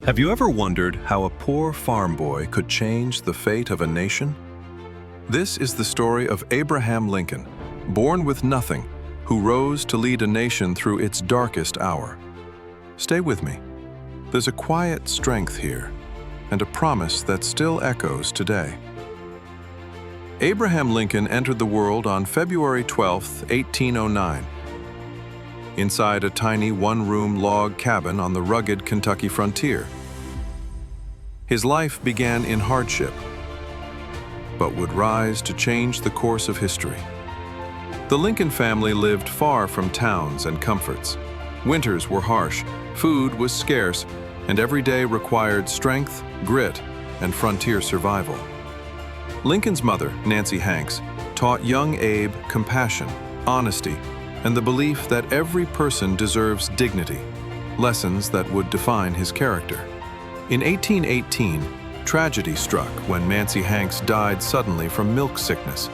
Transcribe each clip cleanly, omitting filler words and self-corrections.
Have you ever wondered how a poor farm boy could change the fate of a nation? This is the story of Abraham Lincoln, born with nothing, who rose to lead a nation through its darkest hour. Stay with me. There's a quiet strength here, and a promise that still echoes today. Abraham Lincoln entered the world on February 12, 1809, inside a tiny one-room log cabin on the rugged Kentucky frontier. His life began in hardship, but would rise to change the course of history. The Lincoln family lived far from towns and comforts. Winters were harsh, food was scarce, and every day required strength, grit, and frontier survival. Lincoln's mother, Nancy Hanks, taught young Abe compassion, honesty, and the belief that every person deserves dignity, lessons that would define his character. In 1818, tragedy struck when Nancy Hanks died suddenly from milk sickness.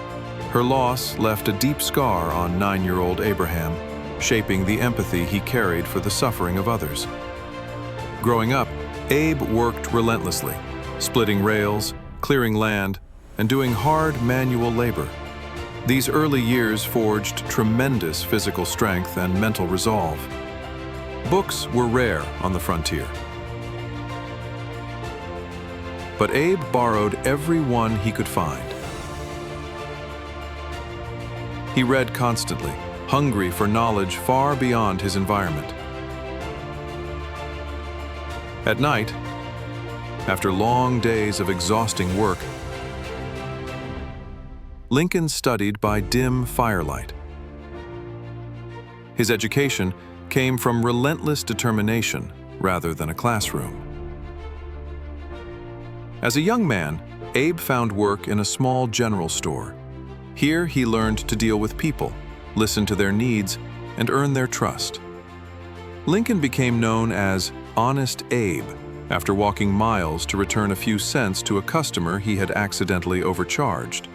Her loss left a deep scar on 9-year-old Abraham, shaping the empathy he carried for the suffering of others. Growing up, Abe worked relentlessly, splitting rails, clearing land, and doing hard manual labor. These early years forged tremendous physical strength and mental resolve. Books were rare on the frontier, but Abe borrowed every one he could find. He read constantly, hungry for knowledge far beyond his environment. At night, after long days of exhausting work, Lincoln studied by dim firelight. His education came from relentless determination rather than a classroom. As a young man, Abe found work in a small general store. Here he learned to deal with people, listen to their needs, and earn their trust. Lincoln became known as Honest Abe after walking miles to return a few cents to a customer he had accidentally overcharged,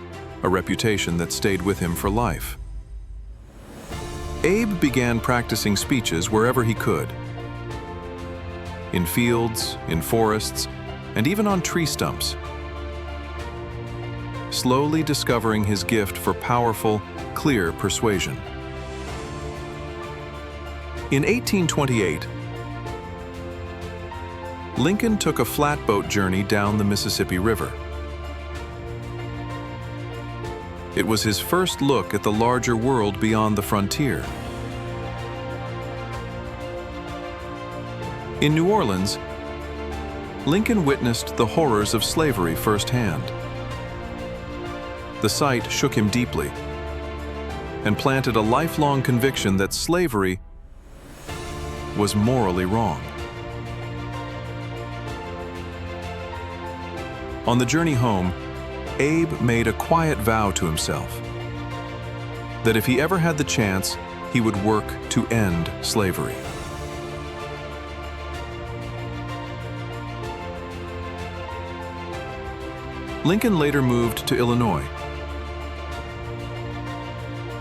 a reputation that stayed with him for life. Abe began practicing speeches wherever he could, in fields, in forests, and even on tree stumps, slowly discovering his gift for powerful, clear persuasion. In 1828, Lincoln took a flatboat journey down the Mississippi River. It was his first look at the larger world beyond the frontier. In New Orleans, Lincoln witnessed the horrors of slavery firsthand. The sight shook him deeply and planted a lifelong conviction that slavery was morally wrong. On the journey home, Abe made a quiet vow to himself that if he ever had the chance, he would work to end slavery. Lincoln later moved to Illinois,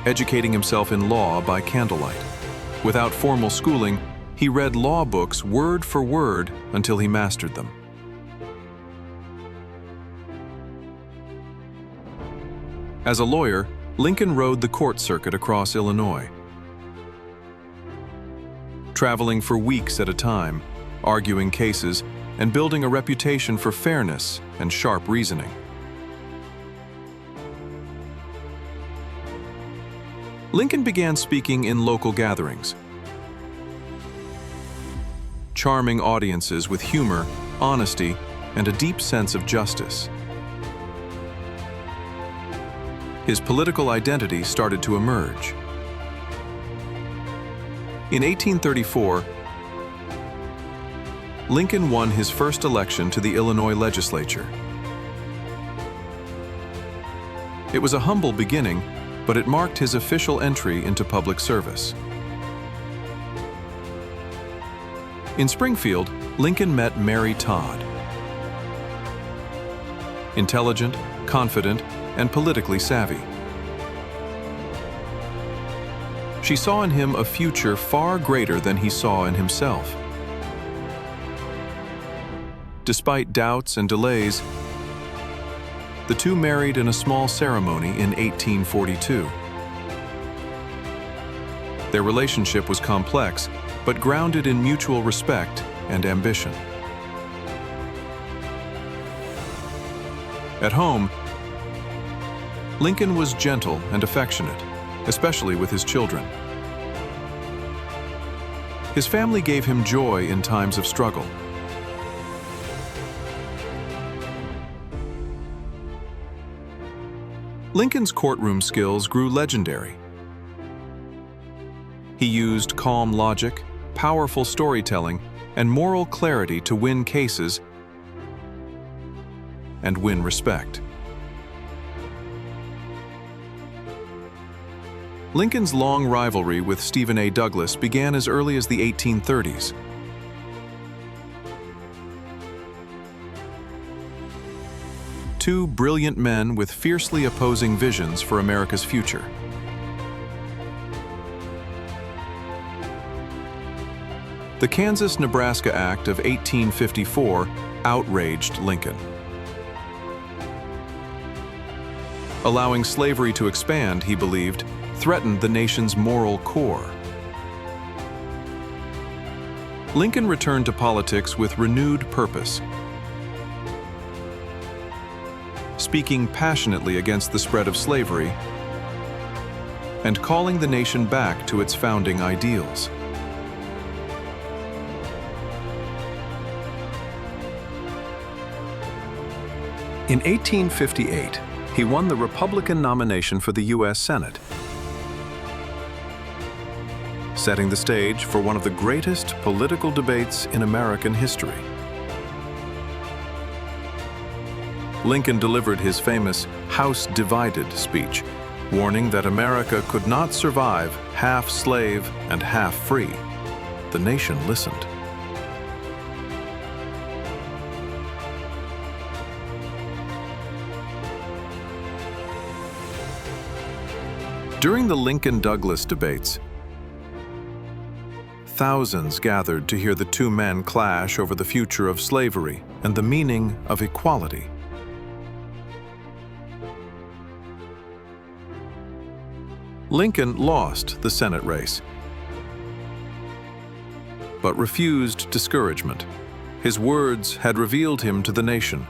educating himself in law by candlelight. Without formal schooling, he read law books word for word until he mastered them. As a lawyer, Lincoln rode the court circuit across Illinois, traveling for weeks at a time, arguing cases, and building a reputation for fairness and sharp reasoning. Lincoln began speaking in local gatherings, charming audiences with humor, honesty, and a deep sense of justice. His political identity started to emerge. In 1834, Lincoln won his first election to the Illinois legislature. It was a humble beginning, but it marked his official entry into public service. In Springfield, Lincoln met Mary Todd. Intelligent, confident, and politically savvy. She saw in him a future far greater than he saw in himself. Despite doubts and delays, the two married in a small ceremony in 1842. Their relationship was complex, but grounded in mutual respect and ambition. At home, Lincoln was gentle and affectionate, especially with his children. His family gave him joy in times of struggle. Lincoln's courtroom skills grew legendary. He used calm logic, powerful storytelling, and moral clarity to win cases and win respect. Lincoln's long rivalry with Stephen A. Douglas began as early as the 1830s. Two brilliant men with fiercely opposing visions for America's future. The Kansas-Nebraska Act of 1854 outraged Lincoln. Allowing slavery to expand, he believed, threatened the nation's moral core. Lincoln returned to politics with renewed purpose, speaking passionately against the spread of slavery and calling the nation back to its founding ideals. In 1858, he won the Republican nomination for the U.S. Senate, setting the stage for one of the greatest political debates in American history. Lincoln delivered his famous House Divided speech, warning that America could not survive half slave and half free. The nation listened. During the Lincoln-Douglas debates, thousands gathered to hear the two men clash over the future of slavery and the meaning of equality. Lincoln lost the Senate race, but refused discouragement. His words had revealed him to the nation,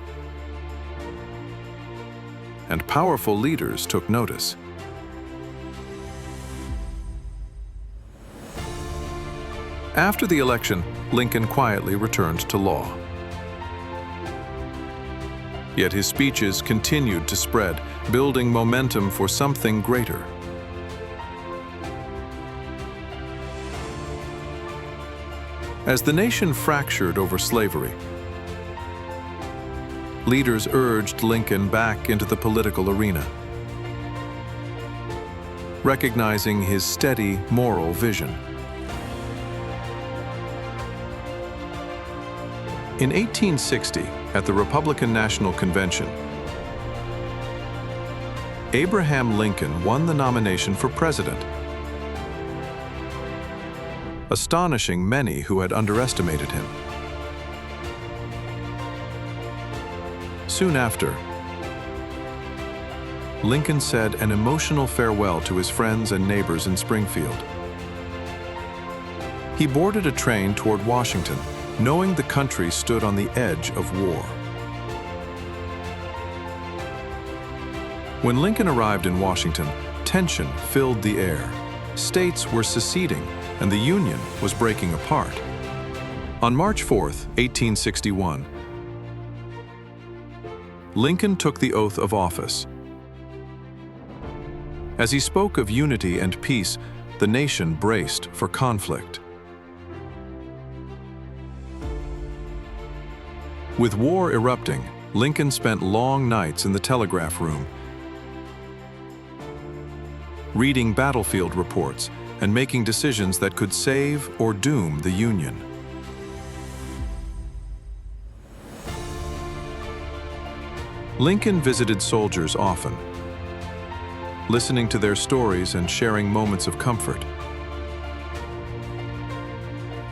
and powerful leaders took notice. After the election, Lincoln quietly returned to law. Yet his speeches continued to spread, building momentum for something greater. As the nation fractured over slavery, leaders urged Lincoln back into the political arena, recognizing his steady moral vision. In 1860, at the Republican National Convention, Abraham Lincoln won the nomination for president, astonishing many who had underestimated him. Soon after, Lincoln said an emotional farewell to his friends and neighbors in Springfield. He boarded a train toward Washington, knowing the country stood on the edge of war. When Lincoln arrived in Washington, tension filled the air. States were seceding, and the Union was breaking apart. On March 4, 1861, Lincoln took the oath of office. As he spoke of unity and peace, the nation braced for conflict. With war erupting, Lincoln spent long nights in the telegraph room, reading battlefield reports and making decisions that could save or doom the Union. Lincoln visited soldiers often, listening to their stories and sharing moments of comfort.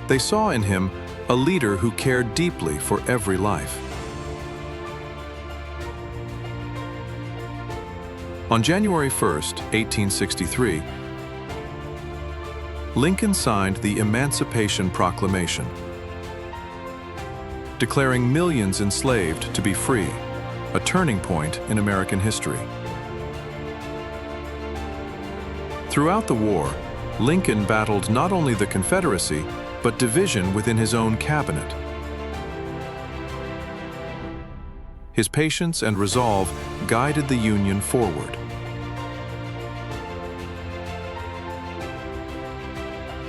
They saw in him a leader who cared deeply for every life. On January 1, 1863, Lincoln signed the Emancipation Proclamation, declaring millions enslaved to be free, a turning point in American history. Throughout the war, Lincoln battled not only the Confederacy, but division within his own cabinet. His patience and resolve guided the Union forward.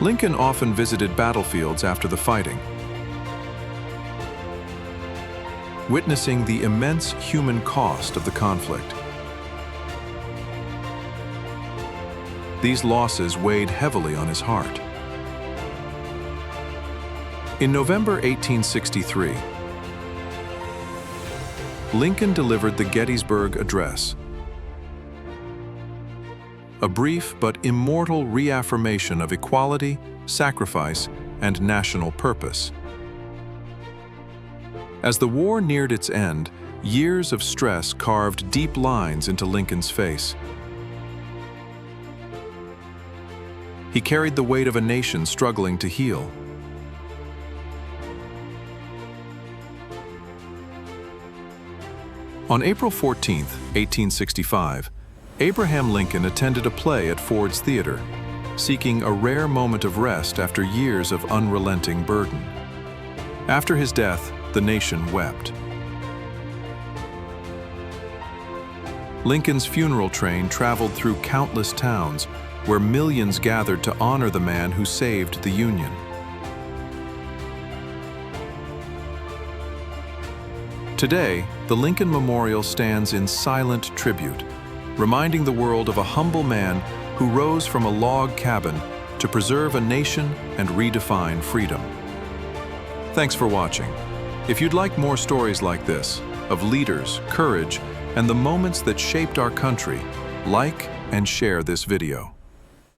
Lincoln often visited battlefields after the fighting, witnessing the immense human cost of the conflict. These losses weighed heavily on his heart. In November 1863, Lincoln delivered the Gettysburg Address, a brief but immortal reaffirmation of equality, sacrifice, and national purpose. As the war neared its end, years of stress carved deep lines into Lincoln's face. He carried the weight of a nation struggling to heal. On April 14, 1865, Abraham Lincoln attended a play at Ford's Theater, seeking a rare moment of rest after years of unrelenting burden. After his death, the nation wept. Lincoln's funeral train traveled through countless towns, where millions gathered to honor the man who saved the Union. Today, the Lincoln Memorial stands in silent tribute, reminding the world of a humble man who rose from a log cabin to preserve a nation and redefine freedom. Thanks for watching. If you'd like more stories like this, of leaders, courage, and the moments that shaped our country, like and share this video.